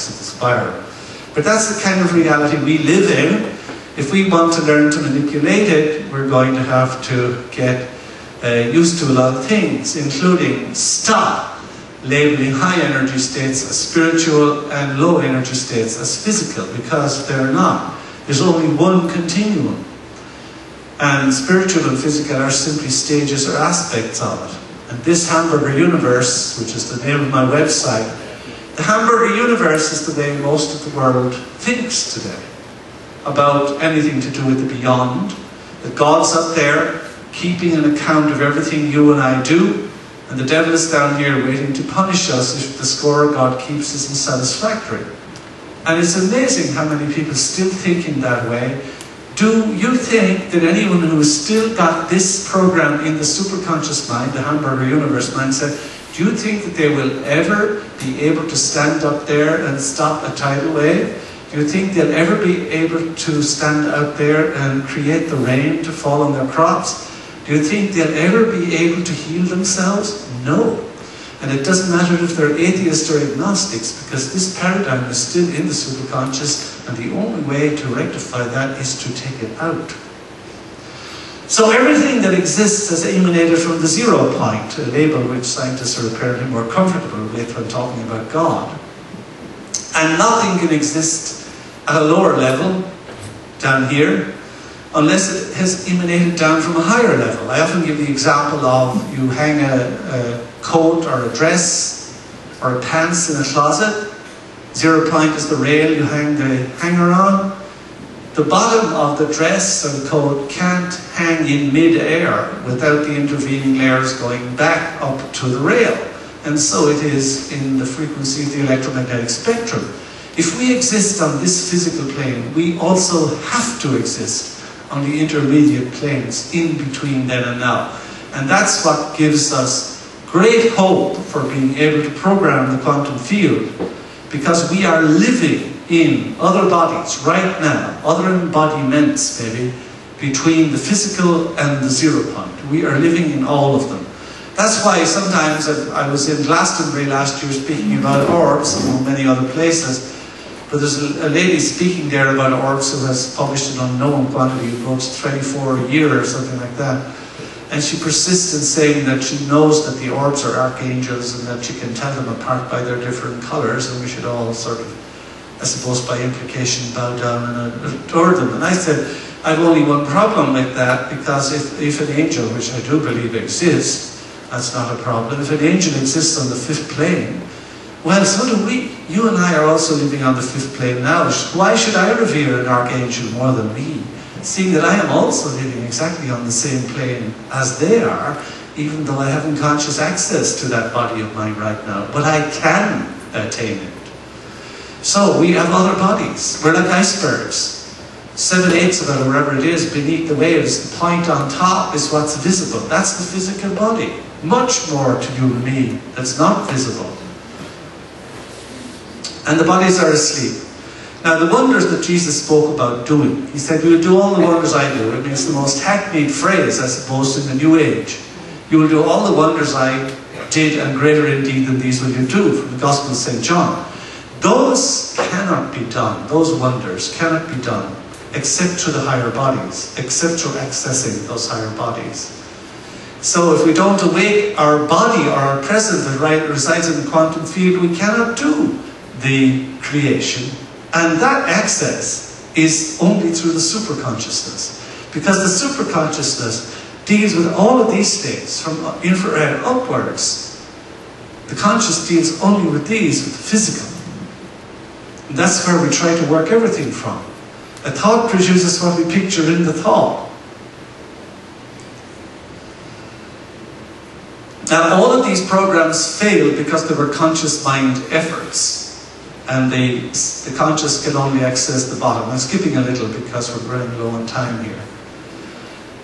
of the spiral. But that's the kind of reality we live in. If we want to learn to manipulate it, we're going to have to get used to a lot of things, including stop labeling high energy states as spiritual and low energy states as physical, because they're not. There's only one continuum. And spiritual and physical are simply stages or aspects of it. And this hamburger universe, which is the name of my website, the hamburger universe is the way most of the world thinks today about anything to do with the beyond. The God's up there keeping an account of everything you and I do, and the devil is down here waiting to punish us if the score God keeps isn't satisfactory. And it's amazing how many people still think in that way. Do you think that anyone who has still got this program in the superconscious mind, the hamburger universe mindset, do you think that they will ever be able to stand up there and stop a tidal wave? Do you think they'll ever be able to stand out there and create the rain to fall on their crops? Do you think they'll ever be able to heal themselves? No. And it doesn't matter if they're atheists or agnostics, because this paradigm is still in the superconscious, and the only way to rectify that is to take it out. So everything that exists has emanated from the 0 point, a label which scientists are apparently more comfortable with when talking about God. And nothing can exist at a lower level, down here, unless it has emanated down from a higher level. I often give the example of you hang a coat or a dress or a pants in a closet. 0 point is the rail you hang the hanger on. The bottom of the dress or the coat can't hang in mid-air without the intervening layers going back up to the rail. And so it is in the frequency of the electromagnetic spectrum. If we exist on this physical plane, we also have to exist on the intermediate planes in between then and now. And that's what gives us great hope for being able to program the quantum field, because we are living in other bodies right now, other embodiments maybe, between the physical and the 0 point. We are living in all of them. That's why sometimes I was in Glastonbury last year speaking about orbs, among many other places, but there's a lady speaking there about orbs who has published an unknown quantity of books, 24 a year or something like that. And she persists in saying that she knows that the orbs are archangels and that she can tell them apart by their different colours, and we should all sort of, I suppose by implication, bow down and adore them. And I said, I've only one problem with that, because if an angel, which I do believe exists, that's not a problem. If an angel exists on the 5th plane, well, so do we. You and I are also living on the 5th plane now. Why should I revere an archangel more than me, seeing that I am also living exactly on the same plane as they are, even though I haven't conscious access to that body of mine right now, but I can attain it. So we have other bodies. We're like icebergs. 7/8 of it, or wherever it is, beneath the waves. The point on top is what's visible. That's the physical body. Much more to you and me that's not visible. And the bodies are asleep. Now, the wonders that Jesus spoke about doing, he said, you will do all the wonders I do. I mean, it's the most hackneyed phrase, I suppose, in the New Age. You will do all the wonders I did, and greater indeed than these will you do, from the Gospel of St. John. Those cannot be done, those wonders cannot be done, except through the higher bodies, except through accessing those higher bodies. So if we don't awake our body or our present that resides in the quantum field, we cannot do the creation. And that access is only through the superconsciousness. Because the superconsciousness deals with all of these states, from infrared upwards. The conscious deals only with these, with the physical. And that's where we try to work everything from. A thought produces what we picture in the thought. Now, all of these programs failed because they were conscious mind efforts. And the conscious can only access the bottom. I'm skipping a little because we're running low on time here.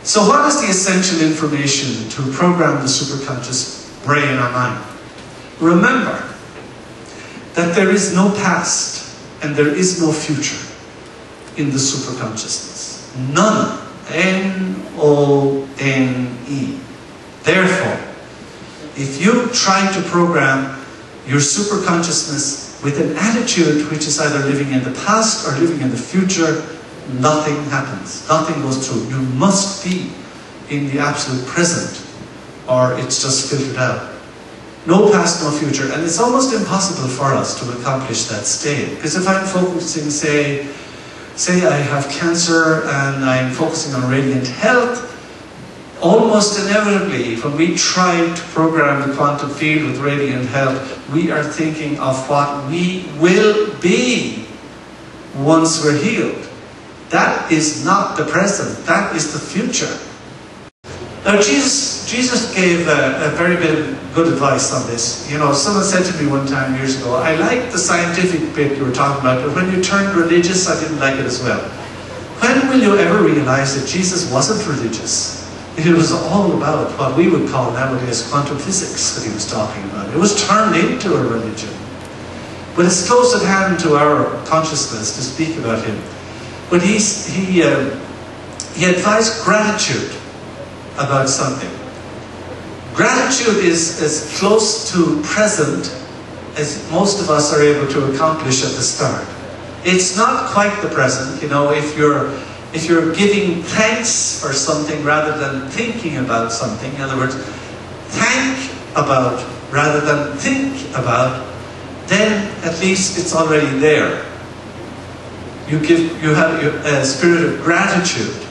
So what is the essential information to program the superconscious brain or mind? Remember that there is no past and there is no future in the superconsciousness. None. N-O-N-E. Therefore, if you try to program your superconsciousness with an attitude which is either living in the past or living in the future, nothing happens. Nothing goes through. You must be in the absolute present, or it's just filtered out. No past, no future. And it's almost impossible for us to accomplish that state. Because if I'm focusing, say I have cancer and I'm focusing on radiant health, almost inevitably, when we try to program the quantum field with radiant health, we are thinking of what we will be once we're healed. That is not the present, that is the future. Now Jesus gave a very bit of good advice on this. You know, someone said to me one time years ago, I liked the scientific bit you were talking about, but when you turned religious, I didn't like it as well. When will you ever realize that Jesus wasn't religious? It was all about what we would call nowadays quantum physics that he was talking about. It was turned into a religion. But it's close at hand to our consciousness to speak about him. But he advised gratitude about something. Gratitude is as close to present as most of us are able to accomplish at the start. It's not quite the present, you know, if you're giving thanks for something rather than thinking about something. In other words, thank about rather than think about, then at least it's already there. You have a spirit of gratitude.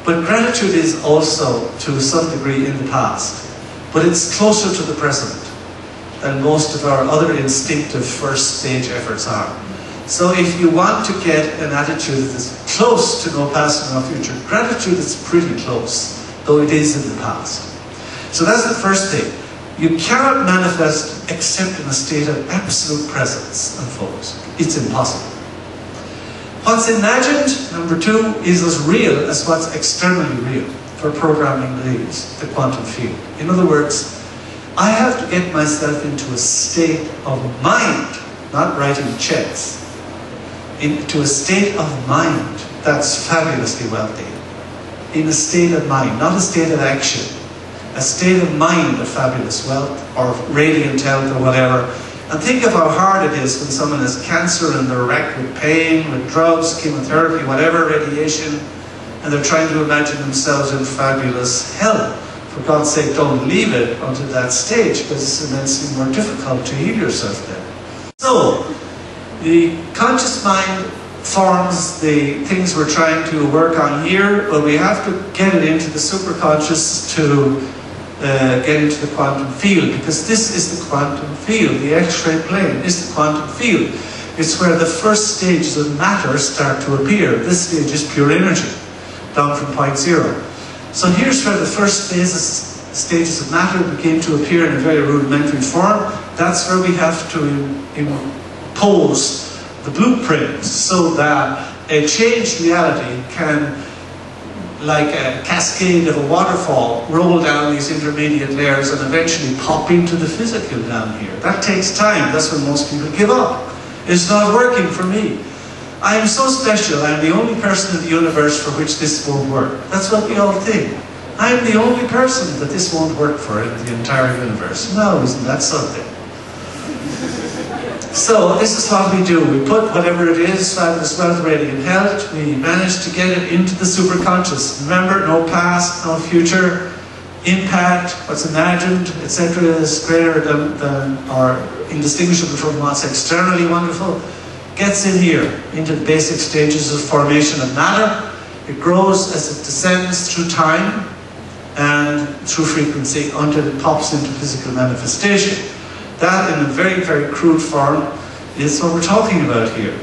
But gratitude is also, to some degree, in the past. But it's closer to the present than most of our other instinctive first stage efforts are. So if you want to get an attitude that is close to no past and no future, gratitude is pretty close, though it is in the past. So that's the first thing. You cannot manifest except in a state of absolute presence and focus. It's impossible. What's imagined, number two, is as real as what's externally real for programming beliefs, the quantum field. In other words, I have to get myself into a state of mind, not writing checks, into a state of mind that's fabulously wealthy. In a state of mind, not a state of action. A state of mind of fabulous wealth, or radiant health, or whatever. And think of how hard it is when someone has cancer and they're racked with pain, with drugs, chemotherapy, whatever, radiation, and they're trying to imagine themselves in fabulous health. For God's sake, don't leave it until that stage, because it's immensely more difficult to heal yourself then. So, the conscious mind forms the things we're trying to work on here, but we have to get it into the superconscious to get into the quantum field, because this is the quantum field. The X-ray plane is the quantum field. It's where the first stages of matter start to appear. This stage is pure energy, down from point zero. So here's where the first stages of matter begin to appear in a very rudimentary form. That's where we have to impose the blueprint so that a changed reality can, like a cascade of a waterfall, roll down these intermediate layers and eventually pop into the physical down here. That takes time. That's when most people give up. It's not working for me. I am so special. I'm the only person in the universe for which this won't work. That's what we all think. I am the only person that this won't work for in the entire universe. No, isn't that something? So this is what we do. We put whatever it is, fabulous wealth, radiant health, we manage to get it into the superconscious. Remember, no past, no future, impact, what's imagined, etc. is greater than or indistinguishable from what's externally wonderful. Gets in here, into the basic stages of formation of matter. It grows as it descends through time and through frequency until it pops into physical manifestation. That, in a very, very crude form, is what we're talking about here.